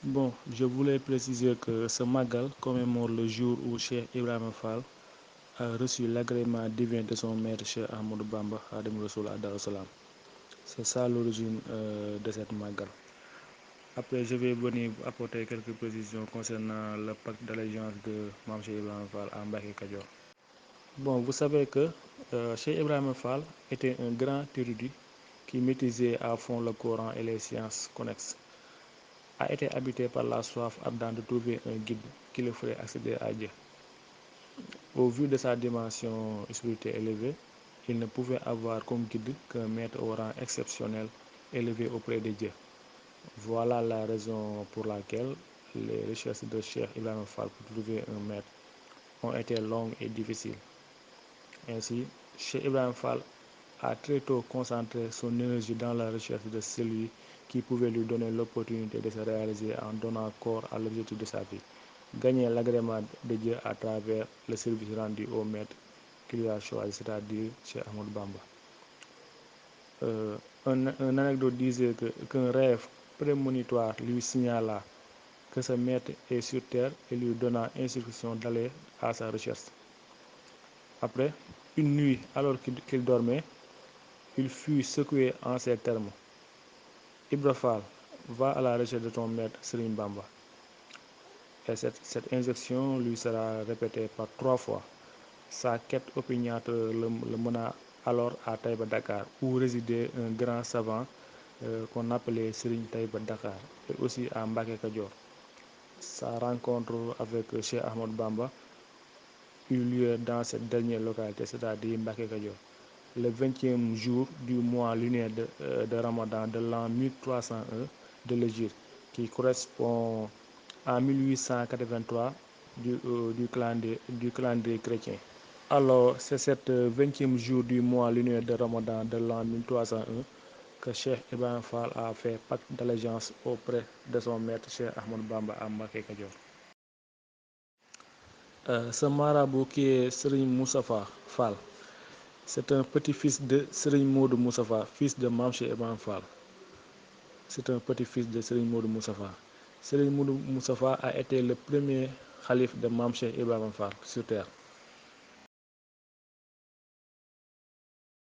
Bon, je voulais préciser que ce Magal commémore le jour où Cheikh Ibrahim Fall a reçu l'agrément divin de son maître Cheikh Ahmadou Bamba Khadim Rassoul à Darou Salam. C'est ça l'origine de cette Magal. Après, je vais venir apporter quelques précisions concernant le pacte d'allégeance de Mame Cheikh Ibrahim Fall à Mbacké Kadior. Bon, vous savez que Cheikh Ibrahim Fall était un grand érudit qui maîtrisait à fond le Coran et les sciences connexes. A été habité par la soif ardente de trouver un guide qui le ferait accéder à Dieu. Au vu de sa dimension spirituelle élevée, il ne pouvait avoir comme guide qu'un maître au rang exceptionnel élevé auprès de Dieu. Voilà la raison pour laquelle les recherches de Cheikh Ibrahim Fall pour trouver un maître ont été longues et difficiles. Ainsi, Cheikh Ibrahim Fall a très tôt concentré son énergie dans la recherche de celui qui pouvait lui donner l'opportunité de se réaliser en donnant corps à l'objectif de sa vie, gagner l'agrément de Dieu à travers le service rendu au maître qu'il lui a choisi, c'est-à-dire Cheikh Ahmadou Bamba. Un anecdote disait qu'un rêve prémonitoire lui signala que ce maître est sur terre et lui donna instruction d'aller à sa recherche. Après, une nuit, alors qu'il dormait, il fut secoué en ces termes: Ibra Fall, va à la recherche de ton maître Serigne Bamba. Et cette injection lui sera répétée par 3 fois. Sa quête opiniâtre le mena alors à Taïba Dakar, où résidait un grand savant qu'on appelait Serigne Taïba Dakar, et aussi à Mbacké Kadior. Sa rencontre avec Cheikh Ahmadou Bamba eut lieu dans cette dernière localité, c'est-à-dire Mbacké Kadior, le 20e jour du mois lunaire de Ramadan de l'an 1301 de l'Hégire, qui correspond à 1883 du calendrier chrétien. Alors, c'est cette 20e jour du mois lunaire de Ramadan de l'an 1301 que Cheikh Ibrahim Fall a fait pacte d'allégeance auprès de son maître Cheikh Ahmadou Bamba à Mbacké Kadior. Ce marabout qui est Serigne Moustapha Fall, c'est un petit-fils de Serigne Modou Moustapha, fils de Mame Cheikh Ibrahim Fall. C'est un petit-fils de Serigne Modou Moustapha. Serigne Modou Moustapha a été le premier khalife de Mame Cheikh Ibrahim Fall sur terre.